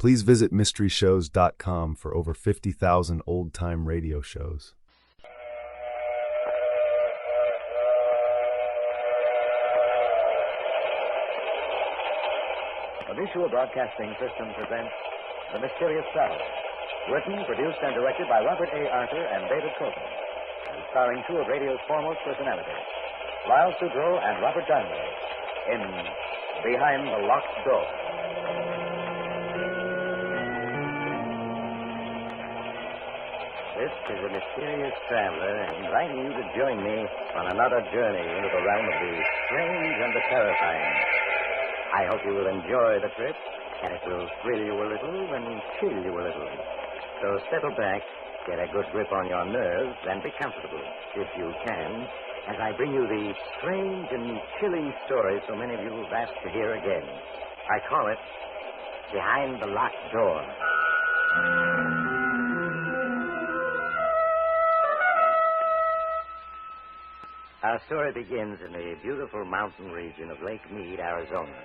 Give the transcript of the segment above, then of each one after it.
Please visit mysteryshows.com for over 50,000 old-time radio shows. The Mutual Broadcasting System presents The Mysterious Traveler, written, produced, and directed by Robert A. Arthur and David Copeland, and starring two of radio's foremost personalities, Lyle Sudrow and Robert Danbury, in Behind the Locked Door. This is a mysterious traveler inviting you to join me on another journey into the realm of the strange and the terrifying. I hope you will enjoy the trip, and it will thrill you a little and chill you a little. So settle back, get a good grip on your nerves, and be comfortable, if you can, as I bring you the strange and chilling story so many of you have asked to hear again. I call it Behind the Locked Door. Our story begins in the beautiful mountain region of Lake Mead, Arizona.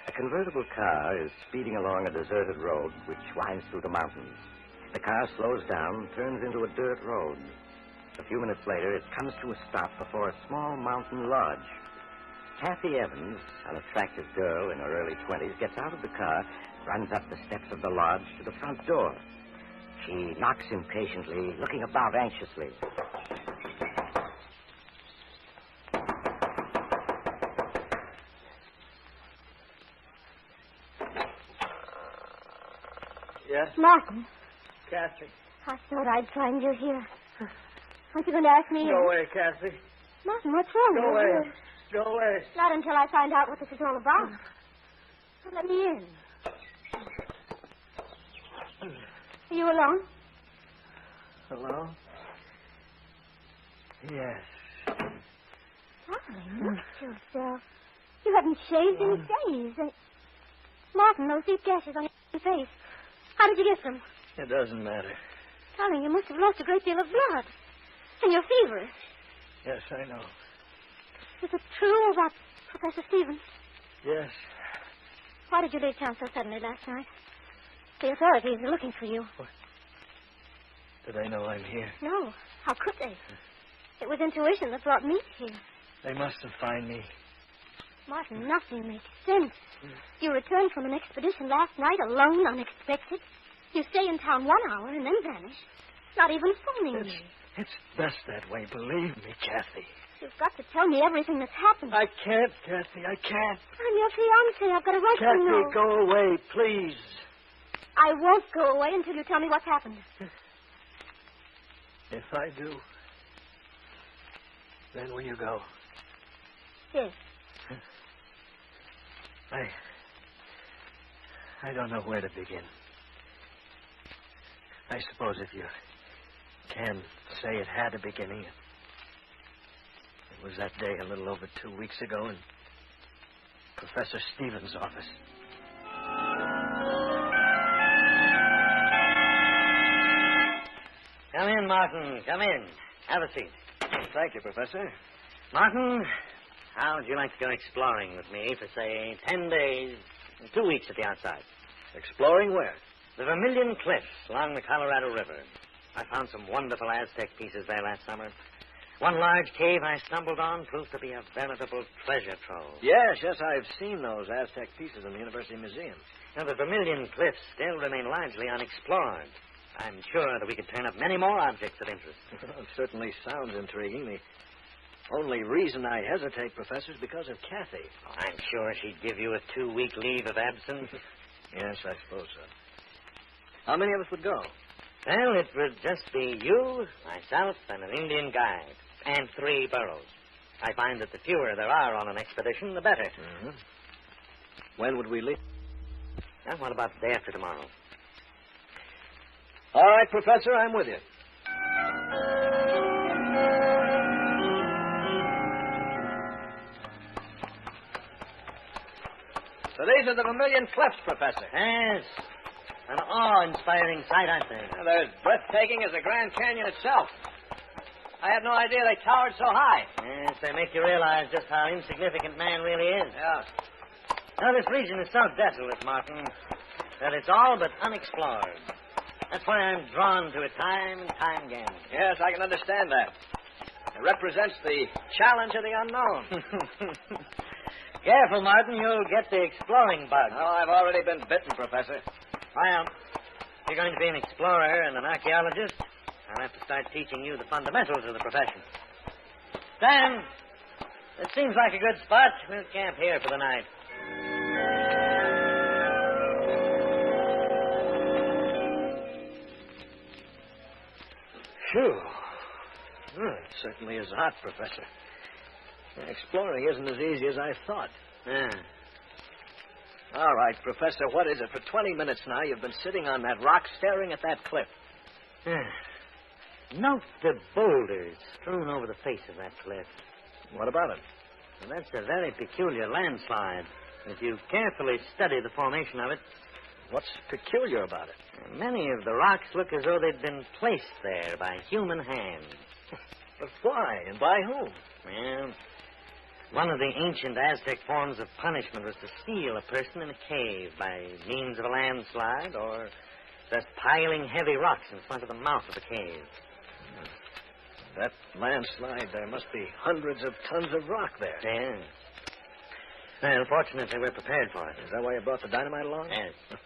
A convertible car is speeding along a deserted road which winds through the mountains. The car slows down, turns into a dirt road. A few minutes later, it comes to a stop before a small mountain lodge. Kathy Evans, an attractive girl in her early 20s, gets out of the car, runs up the steps of the lodge to the front door. She knocks impatiently, looking about anxiously. Yes? Martin, Kathy. I thought I'd find you here. Aren't you going to ask me? Go away, Kathy. Martin, what's wrong? Go away. Go away. Not until I find out what this is all about. Let me in. Are you alone? Hello? Yes. Darling, look at yourself. You haven't shaved in days. Martin, those deep gashes on your face. How did you get them? It doesn't matter. Darling, you must have lost a great deal of blood. And you're feverish. Yes, I know. Is it true about Professor Stevens? Yes. Why did you leave town so suddenly last night? The authorities are looking for you. What? Do they know I'm here? No. How could they? It was intuition that brought me here. They must have found me. Martin, nothing makes sense. You returned from an expedition last night alone, unexpected. You stay in town 1 hour and then vanish. Not even phoning me. It's best that way, believe me, Kathy. You've got to tell me everything that's happened. I can't, Kathy, I can't. I'm your fiancé. I've got a right to know. Kathy, go away, please. I won't go away until you tell me what's happened. If I do, then will you go? Yes. I don't know where to begin. I suppose if you can say it had a beginning, it was that day a little over 2 weeks ago in Professor Stevens' office. Come in, Martin. Come in. Have a seat. Thank you, Professor. Martin, how would you like to go exploring with me for, say, 10 days, 2 weeks at the outside? Exploring where? The Vermillion Cliffs along the Colorado River. I found some wonderful Aztec pieces there last summer. One large cave I stumbled on proved to be a veritable treasure trove. Yes, I've seen those Aztec pieces in the University Museum. Now, the Vermillion Cliffs still remain largely unexplored. I'm sure that we could turn up many more objects of interest. It certainly sounds intriguing. The only reason I hesitate, Professor, is because of Kathy. Oh, I'm sure she'd give you a 2-week leave of absence. Yes, I suppose so. How many of us would go? Well, it would just be you, myself, and an Indian guide, and 3 burros. I find that the fewer there are on an expedition, the better. Mm-hmm. When would we leave? Well, what about the day after tomorrow? All right, Professor, I'm with you. So these are the Vermillion Cliffs, Professor. Yes. An awe-inspiring sight, aren't they? Well, they're as breathtaking as the Grand Canyon itself. I had no idea they towered so high. Yes, they make you realize just how insignificant man really is. Yeah. Now, this region is so desolate, Martin. that it's all but unexplored. That's why I'm drawn to it time and time again. Yes, I can understand that. It represents the challenge of the unknown. Careful, Martin. You'll get the exploring bug. Oh, I've already been bitten, Professor. Well, if you're going to be an explorer and an archaeologist, I'll have to start teaching you the fundamentals of the profession. Sam, it seems like a good spot. We'll camp here for the night. Phew. It certainly is hot, Professor. Exploring isn't as easy as I thought. Yeah. All right, Professor, what is it? For 20 minutes now, you've been sitting on that rock staring at that cliff. Note the boulders strewn over the face of that cliff. What about it? Well, that's a very peculiar landslide. If you carefully study the formation of it, What's peculiar about it? many of the rocks look as though they'd been placed there by human hands. But why and by whom? Well, one of the ancient Aztec forms of punishment was to seal a person in a cave by means of a landslide or just piling heavy rocks in front of the mouth of the cave. That landslide, there must be hundreds of tons of rock there. Yeah. Well, fortunately, we're prepared for it. Is that why you brought the dynamite along? Yes.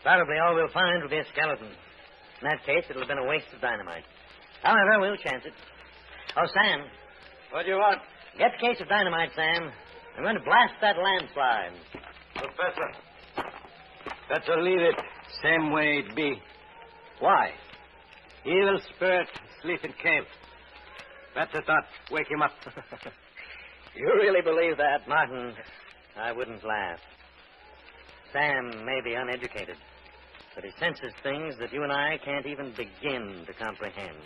Probably all we'll find will be a skeleton. In that case, it'll have been a waste of dynamite. However, we'll chance it. Oh, Sam. What do you want? Get the case of dynamite, Sam. I'm going to blast that landslide. Professor, better leave it same way it be. Why? Evil spirit sleep in cave. Better not wake him up. You really believe that? Martin, I wouldn't laugh. Sam may be uneducated, but he senses things that you and I can't even begin to comprehend.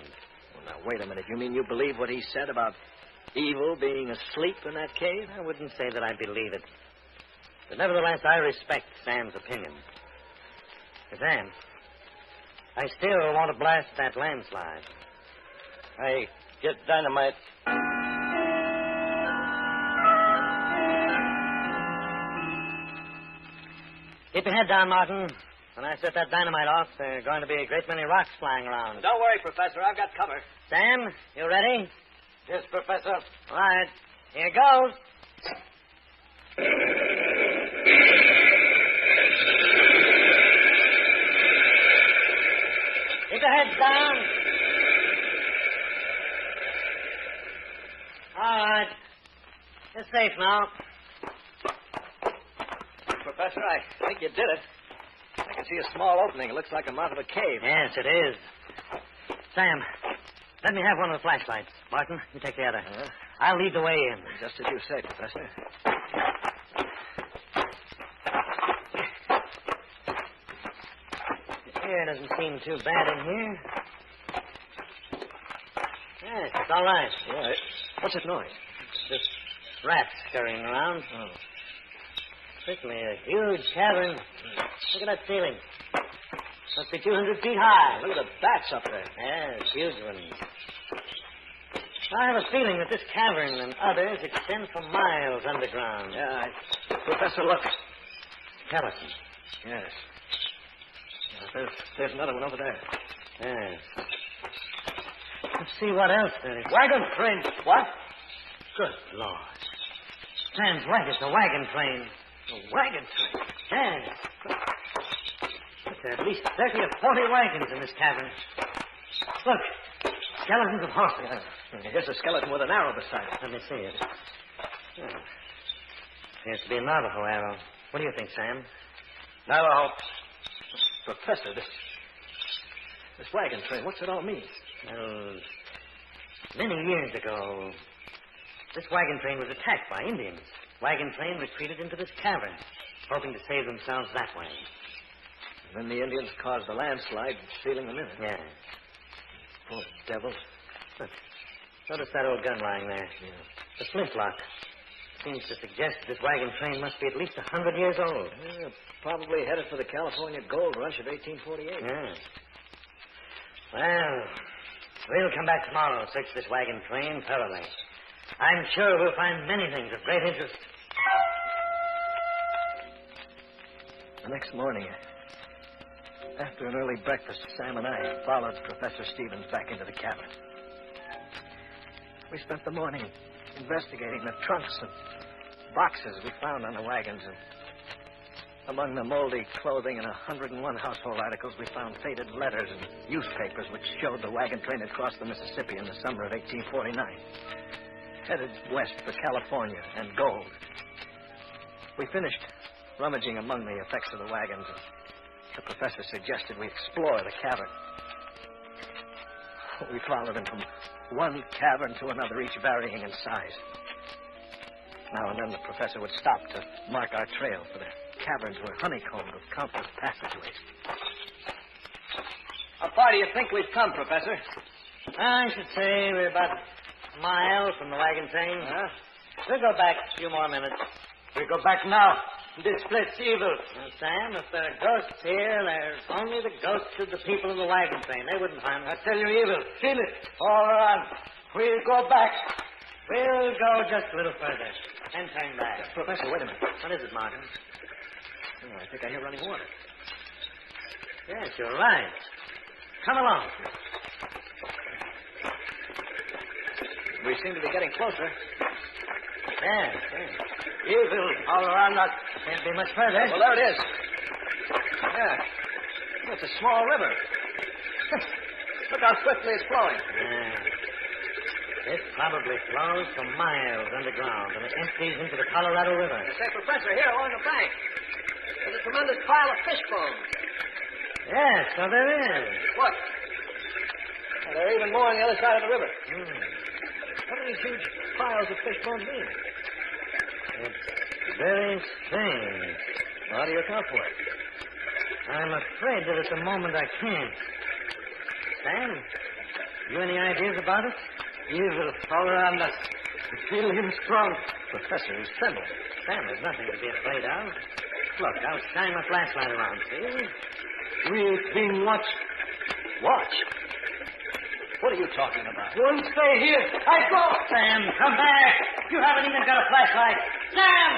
Well, now, wait a minute. You mean you believe what he said about evil being asleep in that cave? I wouldn't say that I believe it. But nevertheless, I respect Sam's opinion. But Sam, I still want to blast that landslide. I get dynamite. Keep your head down, Martin. When I set that dynamite off, there are going to be a great many rocks flying around. Don't worry, Professor. I've got cover. Sam, you ready? Yes, Professor. All right. Here goes. Keep your heads down. All right. You're safe now. Professor, I think you did it. I can see a small opening. It looks like the mouth of a cave. Yes, it is. Sam, let me have one of the flashlights. Martin, you take the other. I'll lead the way in. Just as you say, Professor. The air doesn't seem too bad in here. Yes, it's all right. Yeah. What's that noise? It's just rats scurrying around. Oh. Certainly a huge cavern. Look at that ceiling. Must be 200 feet high. Look at the bats up there. Yes, huge ones. I have a feeling that this cavern and others extend for miles underground. Yeah, Professor, look. Skeleton. Yes. There's another one over there. Yes. Let's see what else there is. Wagon train. What? Good Lord. Sam's right. It's a wagon train. A wagon train? Yes. Look, there are at least 30 or 40 wagons in this cavern. Look. Skeletons of horses. Here's a skeleton with an arrow beside it. Let me see it. Oh. Appears to be a Navajo arrow. What do you think, Sam? Navajo. Professor, this wagon train, what's it all mean? Well, many years ago, this wagon train was attacked by Indians. Wagon train retreated into this cavern, hoping to save themselves that way. And then the Indians caused a landslide, sealing them in. Yeah. Poor devils. Look, notice that old gun lying there. Yeah. The flintlock. Seems to suggest this wagon train must be at least 100 years old. Yeah, probably headed for the California gold rush of 1848. Yeah. Well, we'll come back tomorrow and search this wagon train thoroughly. I'm sure we'll find many things of great interest. The next morning, After an early breakfast, Sam and I followed Professor Stevens back into the cabin. We spent the morning investigating the trunks and boxes we found on the wagons. And among the moldy clothing and 101 household articles, we found faded letters and newspapers which showed the wagon train had crossed the Mississippi in the summer of 1849, headed west for California and gold. We finished rummaging among the effects of the wagons, and the professor suggested we explore the cavern. We followed him from one cavern to another, each varying in size. Now and then the professor would stop to mark our trail, for the caverns were honeycombed with countless passageways. How far do you think we've come, Professor? I should say we're about a mile from the wagon train. We'll go back a few more minutes. We go back now. This place evil. Now, Sam, if there are ghosts here, they're only the ghosts of the people in the wagon train. They wouldn't harm us. I tell you, evil. Feel it. All right. We'll go back. We'll go just a little further and turn back. Professor, wait a minute. What is it, Martin? Oh, I think I hear running water. Yes, you're right. Come along. We seem to be getting closer. Yes. Evil all around us. Can't be much further. Well, there it is. Yeah. It's a small river. Look how swiftly it's flowing. This probably flows for miles underground, and it empties into the Colorado River. Say, Professor, here along the bank, there's a tremendous pile of fish bones. Yes, so there is. Look. Well, there are even more on the other side of the river. What do these huge piles of fish bones mean? It's very strange. How do you account for it? I'm afraid that at the moment I can't. Sam, you any ideas about it? Evil all around us. I feel him strong. Professor, he's trembling. Sam, there's nothing to be afraid of. Look, I'll shine my flashlight around, see? We've been watched. Watch? What are you talking about? Won't stay here. I go. Sam, come back. You haven't even got a flashlight. Sam!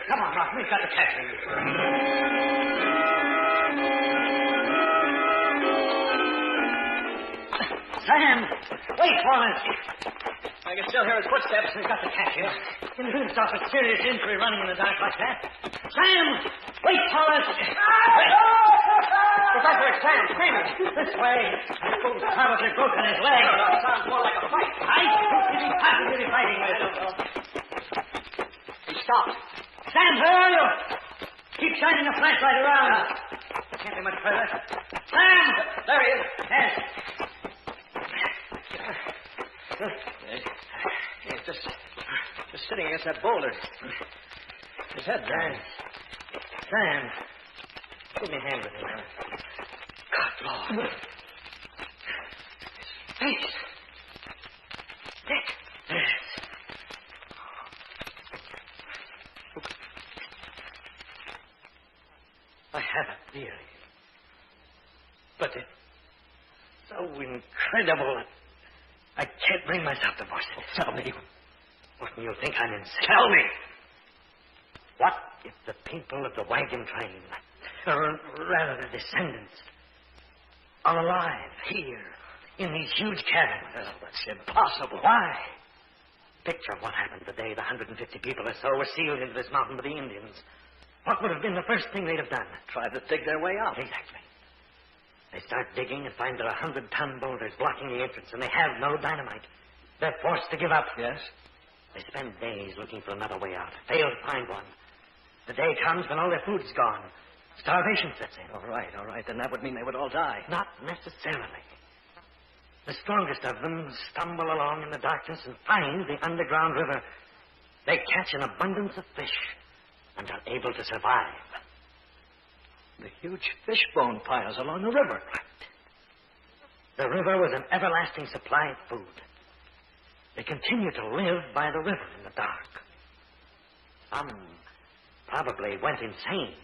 Come on, Rock. We've got to catch him. Sam! Wait for us. I can still hear his footsteps. We've got to catch him. You couldn't stop a serious injury running in the dark like that. Sam! Wait for us. Professor, it's Sam screaming. This way. This fool's probably broken his leg. That sounds more like a fight. Who is he possibly fighting with? He stopped. Sam, where are you? Keep shining the flashlight around. Can't be much further. Sam! There he is. Yes. He's just sitting against that boulder. His head down. Sam, give me a hand with him. God, Lord. His face. Dick. Yes. I have a theory. But it's so incredible that I can't bring myself to voice it. Tell me. What do you think I'm insane? Tell me. What if the people of the wagon train, or rather the descendants, are alive here in these huge caverns? Well, that's impossible. Why? Picture what happened the day the 150 people or so were sealed into this mountain by the Indians. What would have been the first thing they'd have done? Tried to dig their way out. Exactly. They start digging and find there are 100-ton boulders blocking the entrance, and they have no dynamite. They're forced to give up. Yes? They spend days looking for another way out. Fail to find one. The day comes when all their food's gone. Starvation sets in. All right. Then that would mean they would all die. Not necessarily. The strongest of them stumble along in the darkness and find the underground river. They catch an abundance of fish and are able to survive. The huge fish bone piles along the river. Right. The river was an everlasting supply of food. They continue to live by the river in the dark. Some probably went insane,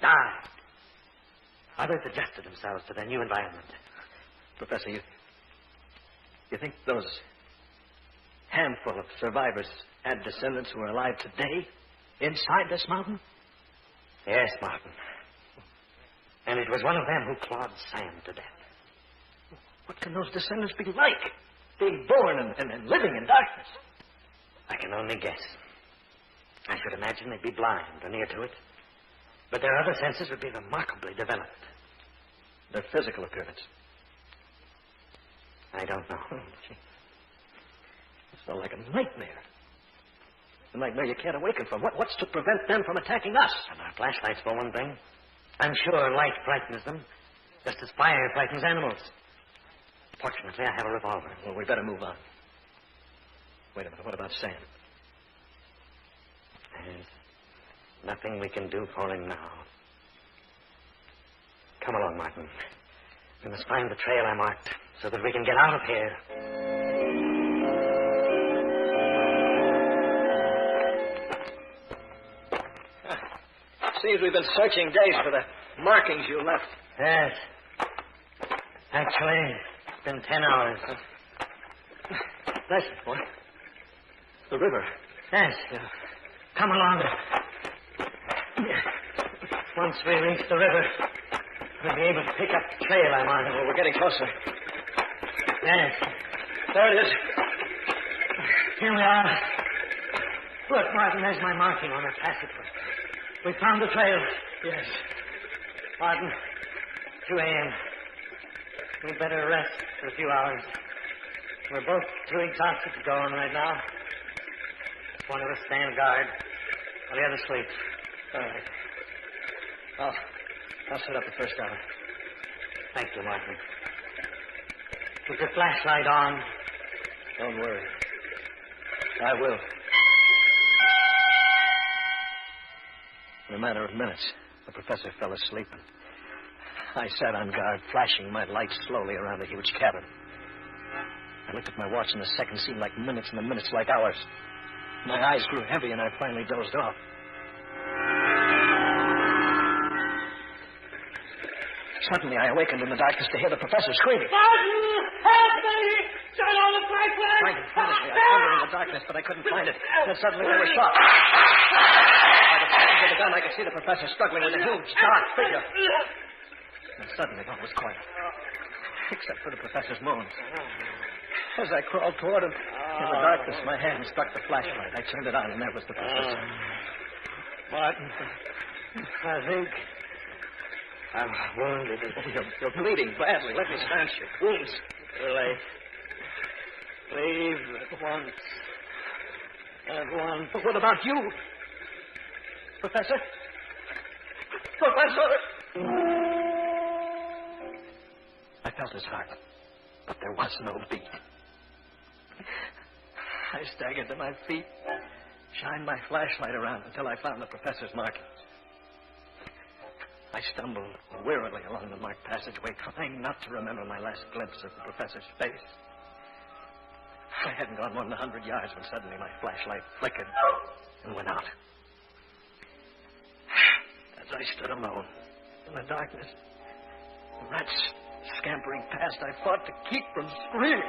died. Others adjusted themselves to their new environment. Professor, you think those handful of survivors had descendants who are alive today inside this mountain? Yes, Martin. And it was one of them who clawed Sam to death. What can those descendants be like? Being born and living in darkness. I can only guess. I should imagine they'd be blind or near to it. But their other senses would be remarkably developed. Their physical appearance. I don't know. It's not like a nightmare. A nightmare you can't awaken from. What's to prevent them from attacking us? And our flashlights, for one thing. I'm sure light frightens them, just as fire frightens animals. Fortunately, I have a revolver. Well, we better move on. Wait a minute. What about Sam? There's nothing we can do for him now. Come along, Martin. We must find the trail I marked so that we can get out of here. Seems we've been searching days for the markings you left. Yes. Actually, it's been 10 hours. Listen, what? The river. Yes. Come along. Once we reach the river, we'll be able to pick up the trail I'm on. Well, we're getting closer. Yes. There it is. Here we are. Look, Martin, there's my marking on the passageway. We found the trail. Yes. Martin, 2 a.m. We'd better rest for a few hours. We're both too exhausted to go on right now. One of us stand guard, while the other sleeps. All right. I'll set up the first hour. Thank you, Martin. Keep your flashlight on. Don't worry. I will. In a matter of minutes, the professor fell asleep, and I sat on guard, flashing my light slowly around the huge cabin. I looked at my watch, and the seconds seemed like minutes, and the minutes like hours. My eyes grew heavy, and I finally dozed off. Suddenly, I awakened in the darkness to hear the professor screaming. Martin! Help me! Turn on the flashlight! Trying to find it. I found it in the darkness, but I couldn't find it. Then suddenly they were shot. By the flash of the gun, I could see the professor struggling with a huge, dark figure. And suddenly, all was quiet, except for the professor's moans. As I crawled toward him, in the darkness, my hand struck the flashlight. I turned it on, and there was the professor. Martin, I think I'm wounded. You're bleeding badly. Let me stanch your wounds. Too late. Leave at once. At once. But what about you? Professor? Professor! I felt his heart, but there was no beat. I staggered to my feet, shined my flashlight around until I found the professor's markings. I stumbled wearily along the marked passageway, trying not to remember my last glimpse of the professor's face. I hadn't gone more than 100 yards when suddenly my flashlight flickered and went out. As I stood alone in the darkness, the rats scampering past, I fought to keep from screaming.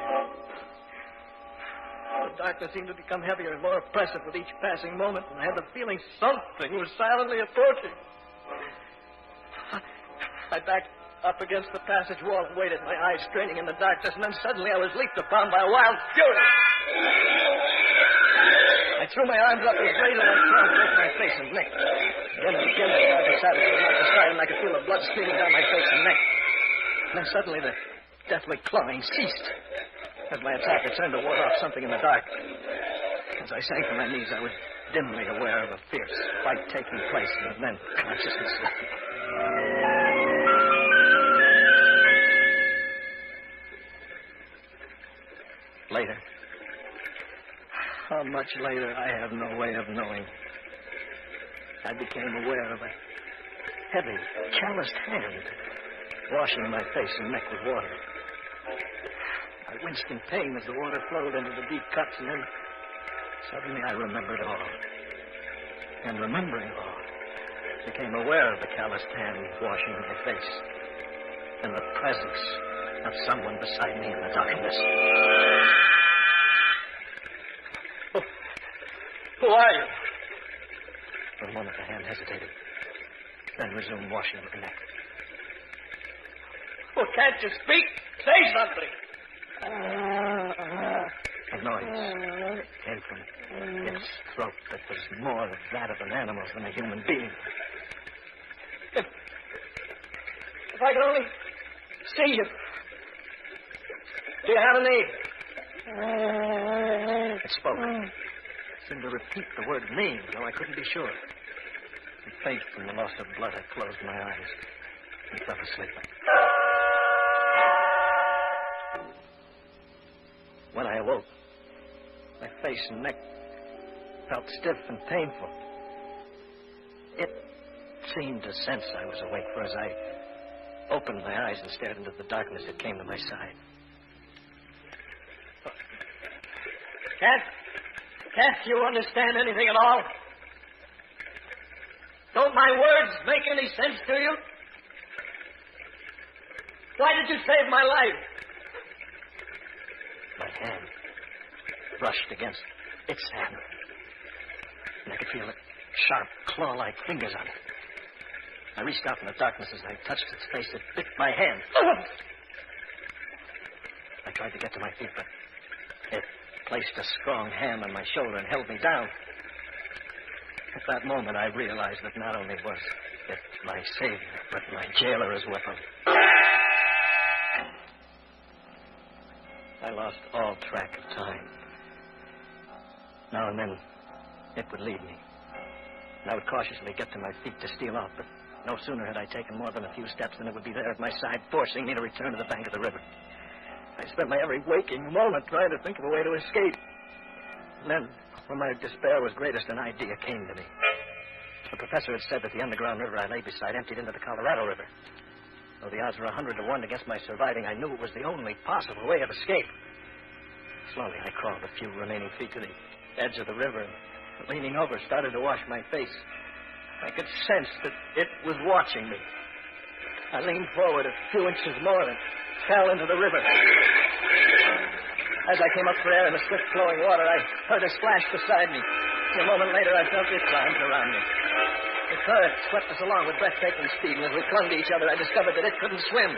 The darkness seemed to become heavier and more oppressive with each passing moment, and I had the feeling something was silently approaching. I backed up against the passage wall and waited, my eyes straining in the darkness, and then suddenly I was leaped upon by a wild fury. I threw my arms up as razor-like claws broke my face and neck. Again and again the charge of savage was knocked aside, and I could feel the blood streaming down my face and neck. And then suddenly the deathly clawing ceased as my attacker turned to ward off something in the dark. As I sank to my knees, I was dimly aware of a fierce fight taking place, and then consciousness left me. Later. How much later, I have no way of knowing. I became aware of a heavy, calloused hand washing my face and neck with water. I winced in pain as the water flowed into the deep cuts, and then suddenly I remembered all. And remembering all, became aware of the calloused hand washing my face and the presence of someone beside me in the darkness. Who are you? For a moment, the hand hesitated, then resumed washing my neck. Well, can't you speak? Say something. A noise came from its throat that was more that of an animal than a human being. If I could only see you. Do you have a name? It spoke. It seemed to repeat the word name, though I couldn't be sure. And faint from the loss of blood, I closed my eyes and fell asleep. When I awoke, my face and neck felt stiff and painful. It seemed to sense I was awake, for as I opened my eyes and stared into the darkness, it came to my side. Can't you understand anything at all? Don't my words make any sense to you? Why did you save my life? My hand brushed against its hand, and I could feel its sharp, claw-like fingers on it. I reached out in the darkness as I touched its face. It bit my hand. I tried to get to my feet, but it placed a strong hand on my shoulder and held me down. At that moment, I realized that not only was it my savior, but my jailer as well. I lost all track of time. Now and then, it would lead me. And I would cautiously get to my feet to steal off, but no sooner had I taken more than a few steps than it would be there at my side, forcing me to return to the bank of the river. I spent my every waking moment trying to think of a way to escape. And then, when my despair was greatest, an idea came to me. The professor had said that the underground river I lay beside emptied into the Colorado River. Though the odds were 100 to 1 against my surviving, I knew it was the only possible way of escape. Slowly, I crawled a few remaining feet to the edge of the river and, leaning over, started to wash my face. I could sense that it was watching me. I leaned forward a few inches more and fell into the river. As I came up for air in the swift-flowing water, I heard a splash beside me. A moment later, I felt its arms around me. The current swept us along with breathtaking speed, and as we clung to each other, I discovered that it couldn't swim.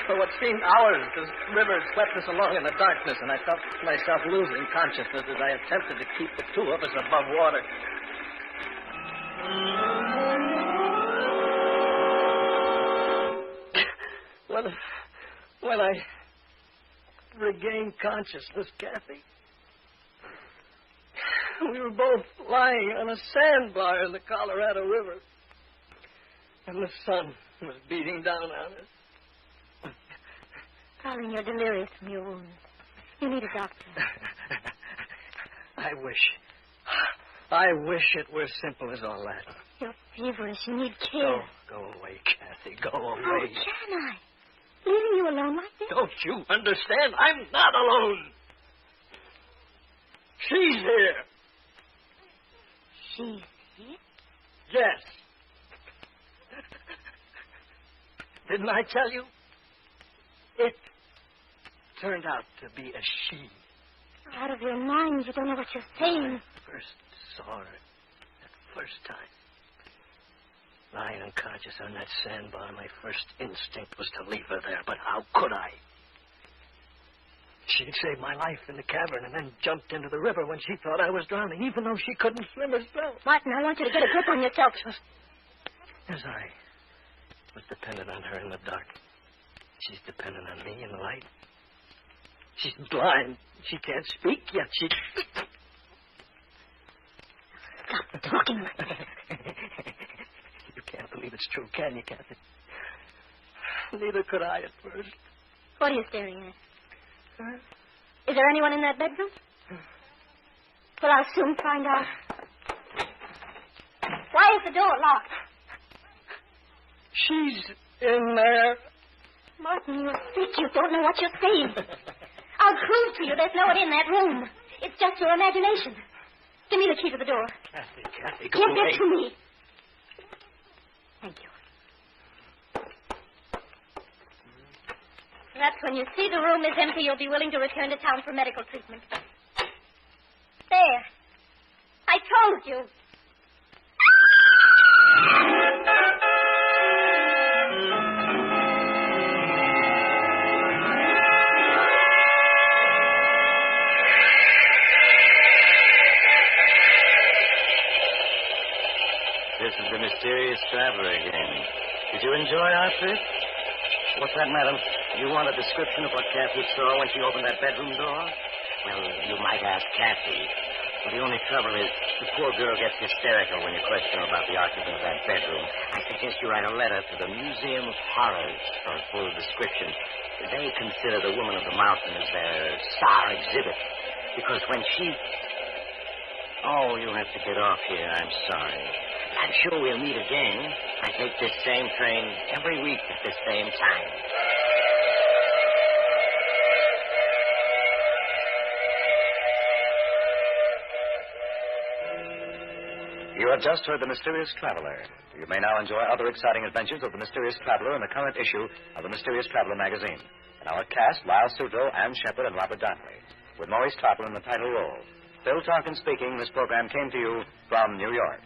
For what seemed hours, the river swept us along in the darkness, and I felt myself losing consciousness as I attempted to keep the two of us above water. When I regained consciousness, Kathy, we were both lying on a sandbar in the Colorado River, and the sun was beating down on us. Darling, you're delirious from your wounds. You need a doctor. I wish it were simple as all that. You're feverish. You need care. Go away, Kathy. Go away. How can I? Leaving you alone like this? Don't you understand? I'm not alone. She's here. She's here? Yes. Didn't I tell you? It turned out to be a she. Out of your mind. You don't know what you're saying. When I first saw her that first time, lying unconscious on that sandbar, my first instinct was to leave her there, but how could I? She'd saved my life in the cavern and then jumped into the river when she thought I was drowning, even though she couldn't swim herself. Martin, I want you to get a grip on yourself. Just as I was dependent on her in the dark, she's dependent on me in the light. She's blind. She can't speak, yet she... Stop talking like that. You can't believe it's true, can you, Kathy? Neither could I at first. What are you staring at? Huh? Is there anyone in that bedroom? Well, I'll soon find out. Why is the door locked? She's in there. Martin, you're sick. You don't know what you're saying. I'll prove to you there's no one in that room. It's just your imagination. Give me the key to the door. Kathy, go Give away. it to me. Thank you. Perhaps when you see the room is empty, you'll be willing to return to town for medical treatment. There. I told you. traveler again. Did you enjoy our trip? What's that, madam? You want a description of what Kathy saw when she opened that bedroom door? Well, you might ask Kathy. But the only trouble is the poor girl gets hysterical when you question her about the occupant of that bedroom. I suggest you write a letter to the Museum of Horrors for a full description. They consider the Woman of the Mountain as their star exhibit. Because when she... Oh, you have to get off here. I'm sorry. I'm sure we'll meet again. I take this same train every week at this same time. You have just heard The Mysterious Traveler. You may now enjoy other exciting adventures of The Mysterious Traveler in the current issue of The Mysterious Traveler magazine. In our cast, Lyle Suto, Ann Shepard, and Robert Donnelly, with Maurice Tarplin in the title role. Phil Tarkin speaking, this program came to you from New York.